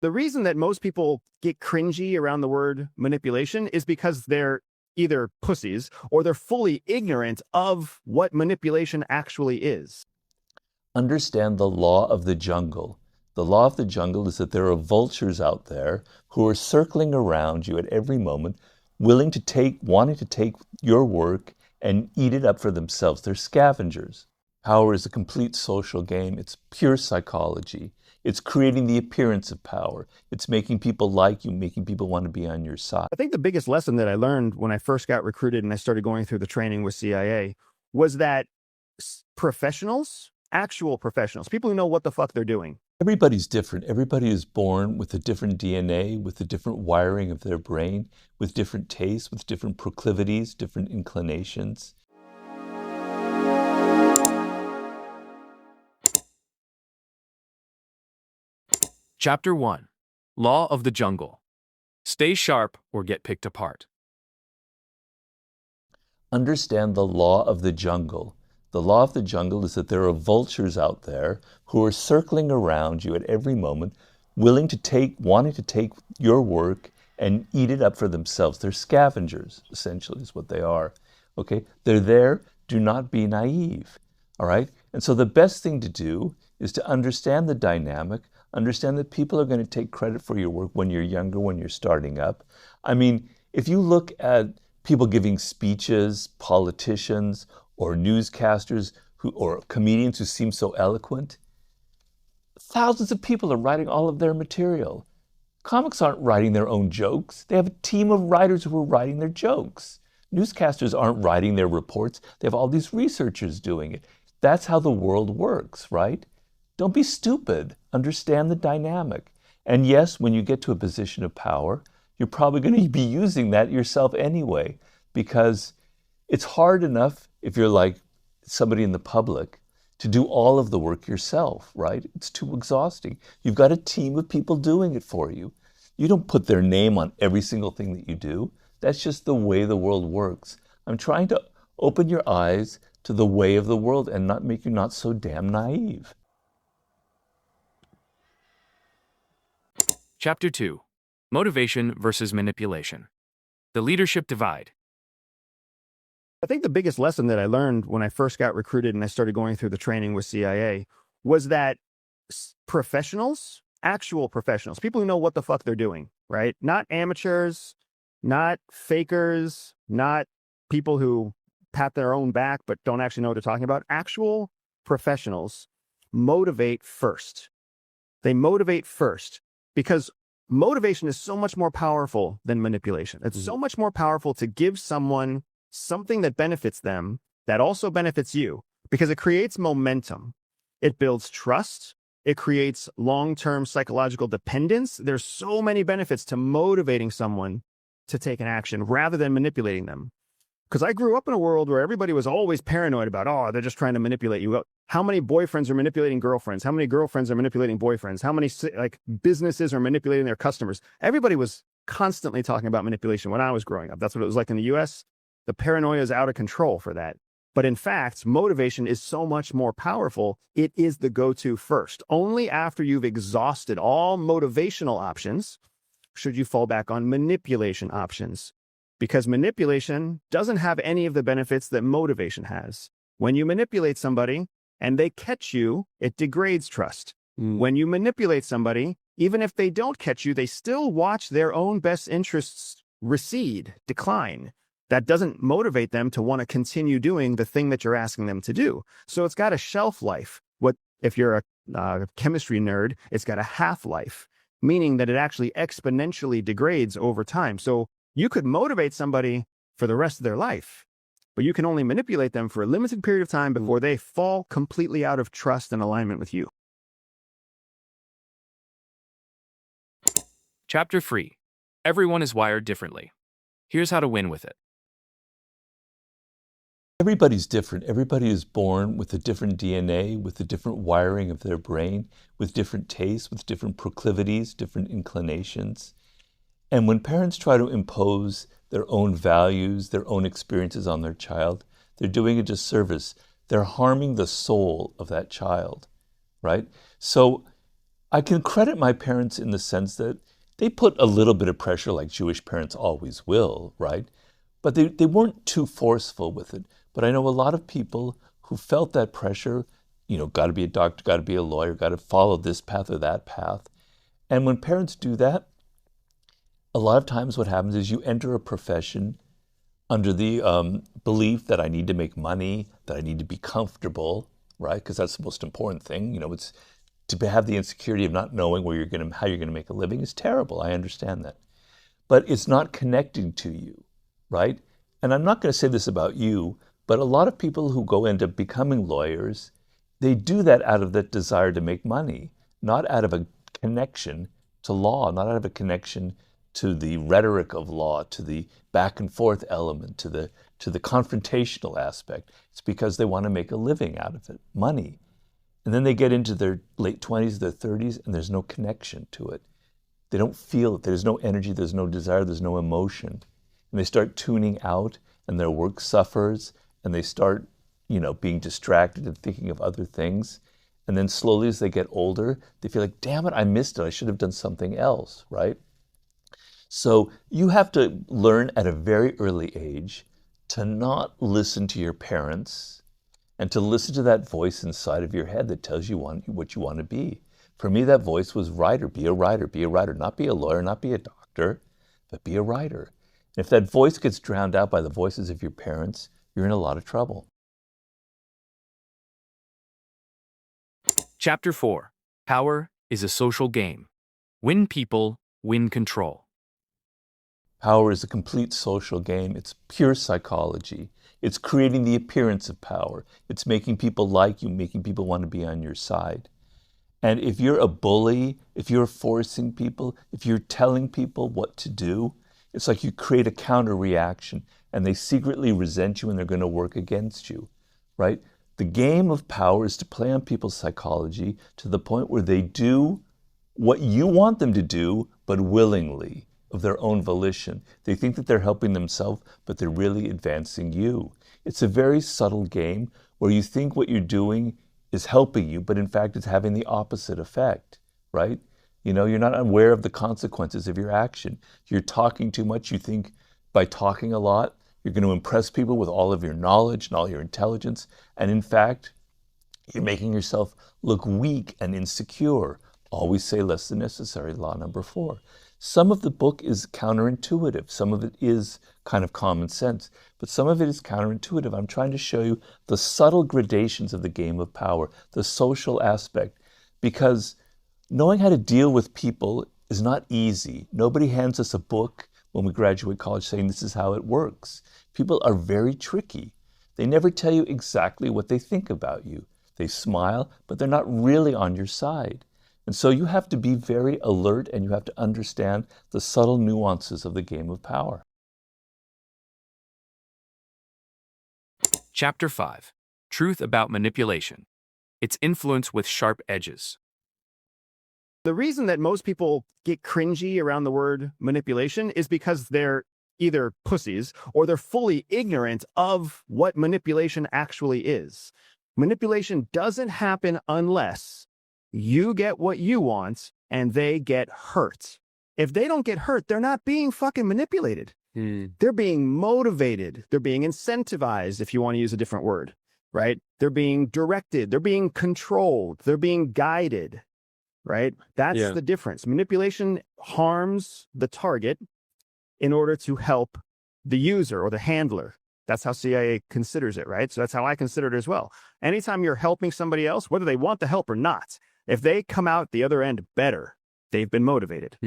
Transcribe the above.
The reason that most people get cringy around the word manipulation is because they're either pussies or they're fully ignorant of what manipulation actually is. Understand the law of the jungle. The law of the jungle is that there are vultures out there who are circling around you at every moment, wanting to take your work and eat it up for themselves. They're scavengers. Power is a complete social game. It's pure psychology. It's creating the appearance of power. It's making people like you, making people want to be on your side. I think the biggest lesson that I learned when I first got recruited and I started going through the training with CIA was that professionals, actual professionals, people who know what the fuck they're doing. Everybody's different. Everybody is born with a different DNA, with a different wiring of their brain, with different tastes, with different proclivities, different inclinations. Chapter 1. Law of the Jungle. Stay sharp or get picked apart. Understand the law of the jungle. The law of the jungle is that there are vultures out there who are circling around you at every moment, wanting to take your work and eat it up for themselves. They're scavengers, essentially, is what they are. Okay? They're there. Do not be naive. All right? And so the best thing to do is to understand the dynamic, understand that people are going to take credit for your work when you're younger, when you're starting up. I mean, if you look at people giving speeches, politicians, or newscasters or comedians who seem so eloquent, thousands of people are writing all of their material. Comics aren't writing their own jokes. They have a team of writers who are writing their jokes. Newscasters aren't writing their reports. They have all these researchers doing it. That's how the world works, right? Don't be stupid. Understand the dynamic. And yes, when you get to a position of power, you're probably going to be using that yourself anyway, because it's hard enough if you're like somebody in the public to do all of the work yourself, right? It's too exhausting. You've got a team of people doing it for you. You don't put their name on every single thing that you do. That's just the way the world works. I'm trying to open your eyes to the way of the world and not make you not so damn naive. Chapter 2. Motivation versus manipulation. The leadership divide. I think the biggest lesson that I learned when I first got recruited and I started going through the training with CIA was that professionals, actual professionals, people who know what the fuck they're doing, right? Not amateurs, not fakers, not people who pat their own back but don't actually know what they're talking about. Actual professionals motivate first. They motivate first because motivation is so much more powerful than manipulation. It's so much more powerful to give someone something that benefits them that also benefits you, because it creates momentum. It builds trust. It creates long-term psychological dependence. There's so many benefits to motivating someone to take an action rather than manipulating them. Because I grew up in a world where everybody was always paranoid about, oh, they're just trying to manipulate you. How many boyfriends are manipulating girlfriends? How many girlfriends are manipulating boyfriends? How many businesses are manipulating their customers? Everybody was constantly talking about manipulation when I was growing up. That's what it was like in the US. The paranoia is out of control for that. But in fact, motivation is so much more powerful. It is the go-to first. Only after you've exhausted all motivational options should you fall back on manipulation options. Because manipulation doesn't have any of the benefits that motivation has. When you manipulate somebody and they catch you, it degrades trust. When you manipulate somebody, even if they don't catch you, they still watch their own best interests recede, decline. That doesn't motivate them to want to continue doing the thing that you're asking them to do. So it's got a shelf life. What if you're a chemistry nerd, it's got a half-life, meaning that it actually exponentially degrades over time. So you could motivate somebody for the rest of their life, but you can only manipulate them for a limited period of time before they fall completely out of trust and alignment with you. Chapter 3. Everyone is wired differently. Here's how to win with it. Everybody's different. Everybody is born with a different DNA, with a different wiring of their brain, with different tastes, with different proclivities, different inclinations. And when parents try to impose their own values, their own experiences on their child, they're doing a disservice. They're harming the soul of that child, right? So I can credit my parents in the sense that they put a little bit of pressure like Jewish parents always will, right? But they weren't too forceful with it. But I know a lot of people who felt that pressure, got to be a doctor, got to be a lawyer, got to follow this path or that path. And when parents do that, a lot of times what happens is you enter a profession under the belief that I need to make money, that I need to be comfortable, right? Because that's the most important thing. It's to have the insecurity of not knowing how you're going to make a living is terrible. I understand that. But it's not connecting to you, right? And I'm not going to say this about you, but a lot of people who go into becoming lawyers, they do that out of that desire to make money, not out of a connection to law, not out of a connection to the rhetoric of law, to the back and forth element, to the confrontational aspect. It's because they want to make a living out of it, money. And then they get into their late 20s, their 30s, and there's no connection to it. They don't feel it. There's no energy, there's no desire, there's no emotion. And they start tuning out, and their work suffers, and they start, being distracted and thinking of other things. And then slowly as they get older, they feel like, damn it, I missed it. I should have done something else, right? So you have to learn at a very early age to not listen to your parents and to listen to that voice inside of your head that tells you what you want to be. For me, that voice was writer, be a writer, be a writer, not be a lawyer, not be a doctor, but be a writer. And if that voice gets drowned out by the voices of your parents, you're in a lot of trouble. Chapter 4. Power is a social game. Win people, win control. Power is a complete social game. It's pure psychology. It's creating the appearance of power. It's making people like you, making people want to be on your side. And if you're a bully, if you're forcing people, if you're telling people what to do, it's like you create a counter reaction and they secretly resent you and they're going to work against you, right? The game of power is to play on people's psychology to the point where they do what you want them to do, but willingly, of their own volition. They think that they're helping themselves, but they're really advancing you. It's a very subtle game where you think what you're doing is helping you, but in fact it's having the opposite effect, right? You're not aware of the consequences of your action. You're talking too much. You think by talking a lot, you're going to impress people with all of your knowledge and all your intelligence. And in fact, you're making yourself look weak and insecure. Always say less than necessary, law number 4. Some of the book is counterintuitive. Some of it is kind of common sense, but some of it is counterintuitive. I'm trying to show you the subtle gradations of the game of power, the social aspect, because knowing how to deal with people is not easy. Nobody hands us a book when we graduate college saying this is how it works. People are very tricky. They never tell you exactly what they think about you. They smile, but they're not really on your side. And so you have to be very alert and you have to understand the subtle nuances of the game of power. Chapter 5. Truth about manipulation. Its influence with sharp edges. The reason that most people get cringy around the word manipulation is because they're either pussies or they're fully ignorant of what manipulation actually is. Manipulation doesn't happen unless you get what you want and they get hurt. If they don't get hurt, they're not being fucking manipulated. They're being motivated. They're being incentivized, if you want to use a different word, right? They're being directed. They're being controlled. They're being guided, right? That's the difference. Manipulation harms the target in order to help the user or the handler. That's how CIA considers it, right? So that's how I consider it as well. Anytime you're helping somebody else, whether they want the help or not, if they come out the other end better, they've been motivated.